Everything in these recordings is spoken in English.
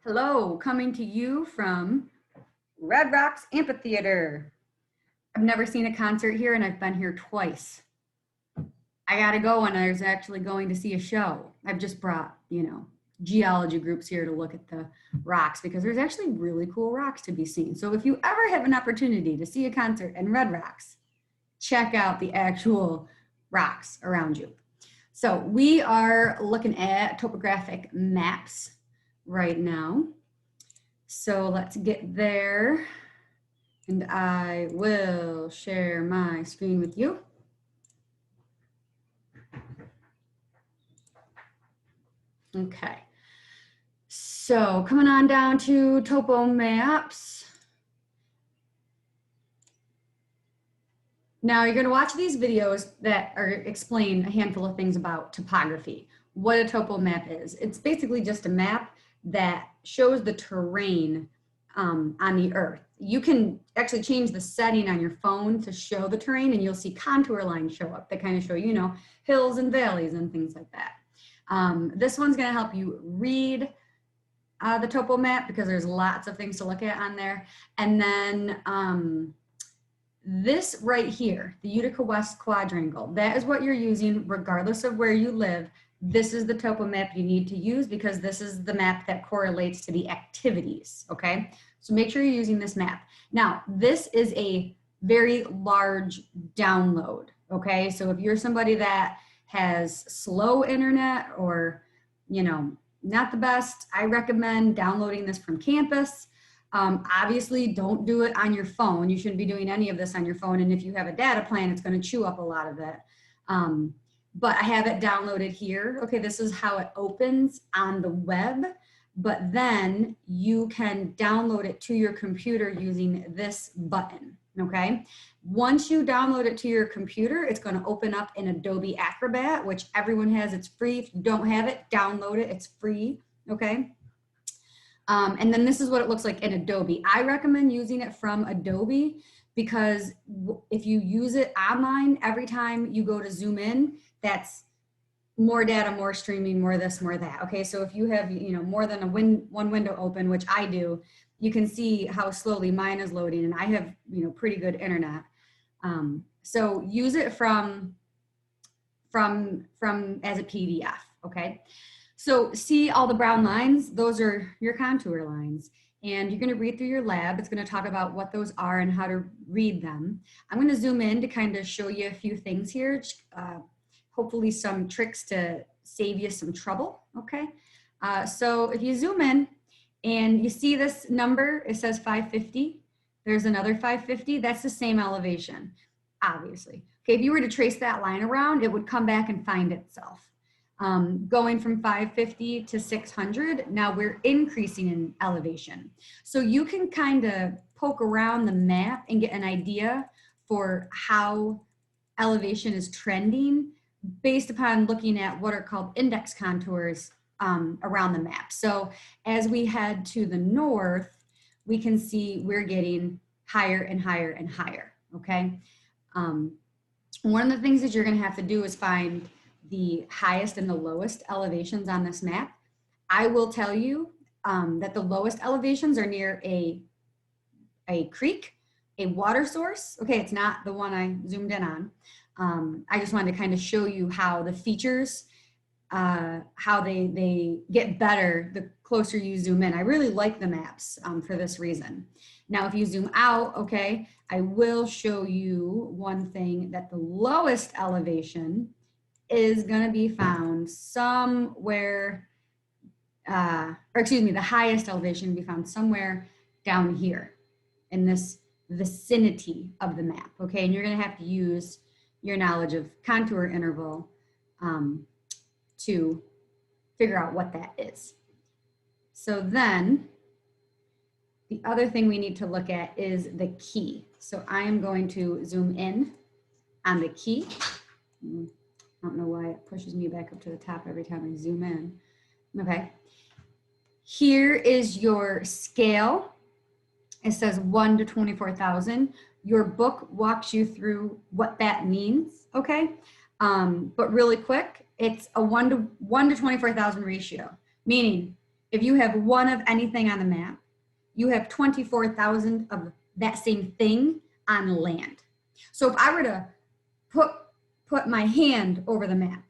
Hello, coming to you from Red Rocks Amphitheater. I've never seen a concert here and I've been here twice. I gotta go when I was actually going to see a show. I've just brought, geology groups here to look at the rocks because there's actually really cool rocks to be seen. So if you ever have an opportunity to see a concert in Red Rocks, check out the actual rocks around you. So we are looking at topographic maps right now. So let's get there and I will share my screen with you. Okay, so coming on down to Topo Maps. Now you're going to watch these videos that explain a handful of things about topography. What a topo map is. It's basically just a map that shows the terrain on the earth. You can actually change the setting on your phone to show the terrain and you'll see contour lines show up that kind of show, hills and valleys and things like that. This one's going to help you read the topo map because there's lots of things to look at on there. And then this right here, the Utica West Quadrangle, that is what you're using regardless of where you live. This is the topo map you need to use because this is the map that correlates to the activities, okay? So make sure you're using this map. Now, this is a very large download, okay? So if you're somebody that has slow internet or, not the best, I recommend downloading this from campus. Obviously, don't do it on your phone. You shouldn't be doing any of this on your phone. And if you have a data plan, it's going to chew up a lot of it. But I have it downloaded here. Okay, this is how it opens on the web. But then you can download it to your computer using this button. Okay, once you download it to your computer, it's going to open up in Adobe Acrobat, which everyone has. It's free. If you don't have it, download it. It's free. Okay. And then this is what it looks like in Adobe. I recommend using it from Adobe because if you use it online, every time you go to zoom in, that's more data, more streaming, more this, more that. Okay, so if you have more than one window open, which I do, you can see how slowly mine is loading, and I have pretty good internet. So use it from as a PDF. Okay. So see all the brown lines, those are your contour lines. And you're going to read through your lab. It's going to talk about what those are and how to read them. I'm going to zoom in to kind of show you a few things here. Hopefully some tricks to save you some trouble, okay? So if you zoom in and you see this number, it says 550. There's another 550. That's the same elevation, obviously. Okay, if you were to trace that line around, it would come back and find itself. Going from 550 to 600, now we're increasing in elevation. So you can kind of poke around the map and get an idea for how elevation is trending based upon looking at what are called index contours around the map. So as we head to the north, we can see we're getting higher and higher and higher, okay? One of the things that you're gonna have to do is find the highest and the lowest elevations on this map. I will tell you that the lowest elevations are near a creek, a water source. Okay, it's not the one I zoomed in on. I just wanted to kind of show you how the features, how they get better the closer you zoom in. I really like the maps for this reason. Now, if you zoom out, okay, I will show you one thing, that the lowest elevation is going to be found somewhere, the highest elevation will be found somewhere down here in this vicinity of the map, okay? And you're going to have to use your knowledge of contour interval to figure out what that is. So then the other thing we need to look at is the key. So I am going to zoom in on the key. I don't know why it pushes me back up to the top every time I zoom in. Okay. Here is your scale. It says 1 to 24,000. Your book walks you through what that means, okay? But really quick, it's a 1 to 24,000 ratio, meaning if you have one of anything on the map, you have 24,000 of that same thing on land. So if I were to put my hand over the map,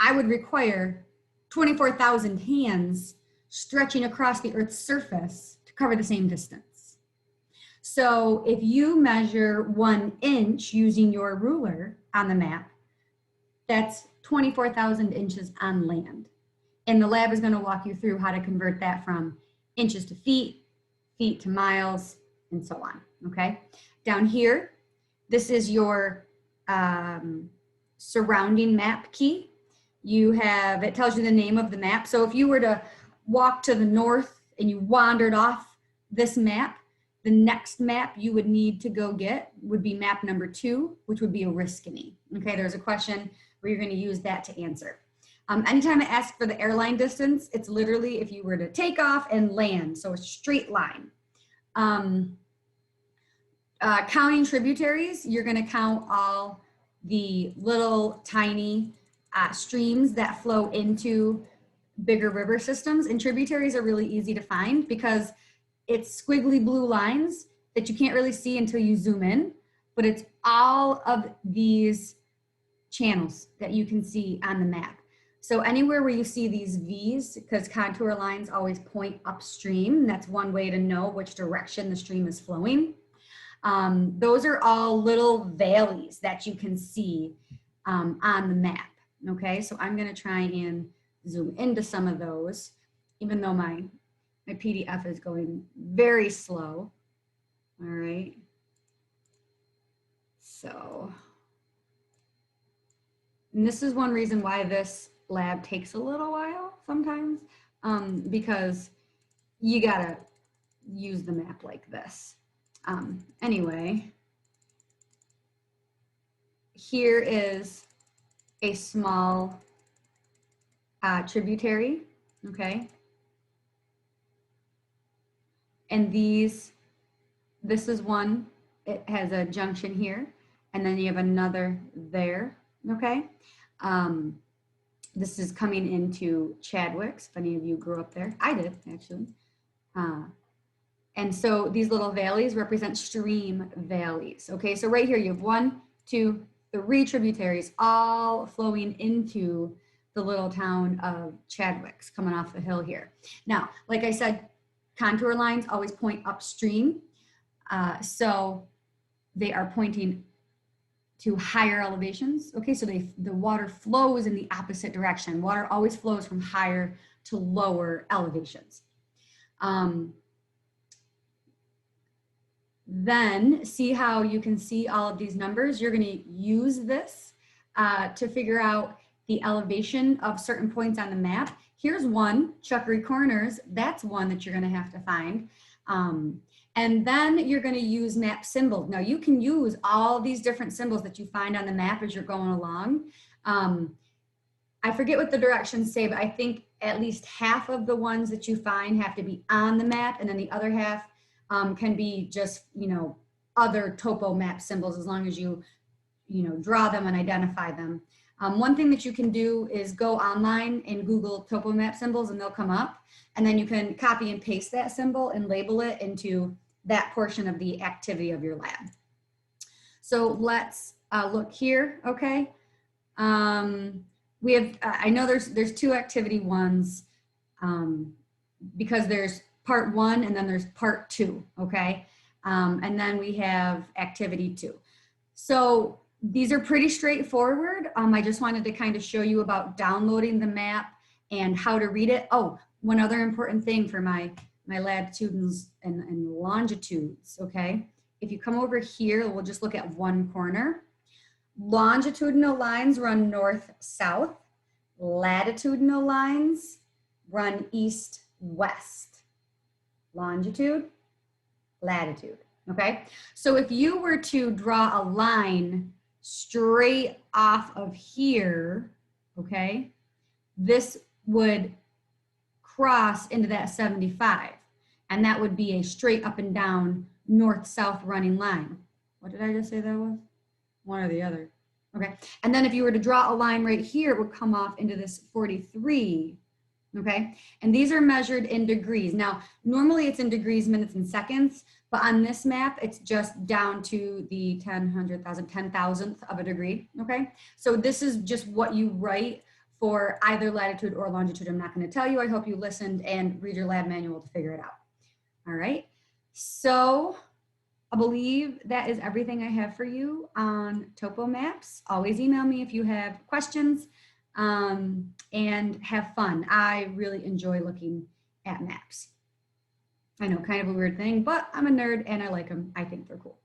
I would require 24,000 hands stretching across the Earth's surface to cover the same distance. So if you measure 1 inch using your ruler on the map, that's 24,000 inches on land. And the lab is going to walk you through how to convert that from inches to feet, feet to miles, and so on, okay? Down here, this is your surrounding map key. You have, it tells you the name of the map. So if you were to walk to the north and you wandered off this map, the next map you would need to go get would be map number 2, which would be Oriskany. Okay, there's a question where you're going to use that to answer. Anytime I ask for the airline distance, it's literally if you were to take off and land, so a straight line. Counting tributaries, you're going to count all the little tiny streams that flow into bigger river systems, and tributaries are really easy to find because it's squiggly blue lines that you can't really see until you zoom in, but it's all of these channels that you can see on the map. So anywhere where you see these V's, because contour lines always point upstream, that's one way to know which direction the stream is flowing. Those are all little valleys that you can see on the map, okay? So I'm gonna try and zoom into some of those, even though my PDF is going very slow, all right? So, and this is one reason why this lab takes a little while sometimes, because you gotta use the map like this. Anyway, here is a small tributary, okay? And this is one, it has a junction here, and then you have another there, okay? This is coming into Chadwicks, if any of you grew up there. I did, actually. And so these little valleys represent stream valleys, okay? So right here you have 1, 2, 3 tributaries all flowing into the little town of Chadwicks coming off the hill here. Now, like I said, contour lines always point upstream. So they are pointing to higher elevations. Okay, so the water flows in the opposite direction. Water always flows from higher to lower elevations. Then see how you can see all of these numbers. You're going to use this to figure out the elevation of certain points on the map. Here's one, Chuckery Corners. That's one that you're going to have to find. And then you're going to use map symbols. Now you can use all these different symbols that you find on the map as you're going along. I forget what the directions say, but I think at least half of the ones that you find have to be on the map, and then the other half can be just, other topo map symbols, as long as you draw them and identify them. One thing that you can do is go online and Google topo map symbols, and they'll come up, and then you can copy and paste that symbol and label it into that portion of the activity of your lab. So let's look here, okay? We have, I know there's 2 activity ones because there's part 1 and then there's part 2, okay? And then we have activity 2. So these are pretty straightforward. I just wanted to kind of show you about downloading the map and how to read it. Oh, one other important thing for my latitudes and longitudes, okay? If you come over here, we'll just look at one corner. Longitudinal lines run north-south. Latitudinal lines run east-west. Longitude, latitude, okay? So if you were to draw a line straight off of here, okay, this would cross into that 75, and that would be a straight up and down north-south running line. What did I just say that was? One or the other. Okay, and then if you were to draw a line right here, it would come off into this 43, Okay, and these are measured in degrees. Now, normally it's in degrees, minutes, and seconds, but on this map, it's just down to the 10, 100,000, 10,000th of a degree, okay? So this is just what you write for either latitude or longitude. I'm not gonna tell you, I hope you listened and read your lab manual to figure it out. All right, so I believe that is everything I have for you on topo maps. Always email me if you have questions, and have fun. I really enjoy looking at maps. I know, kind of a weird thing, but I'm a nerd and I like them. I think they're cool.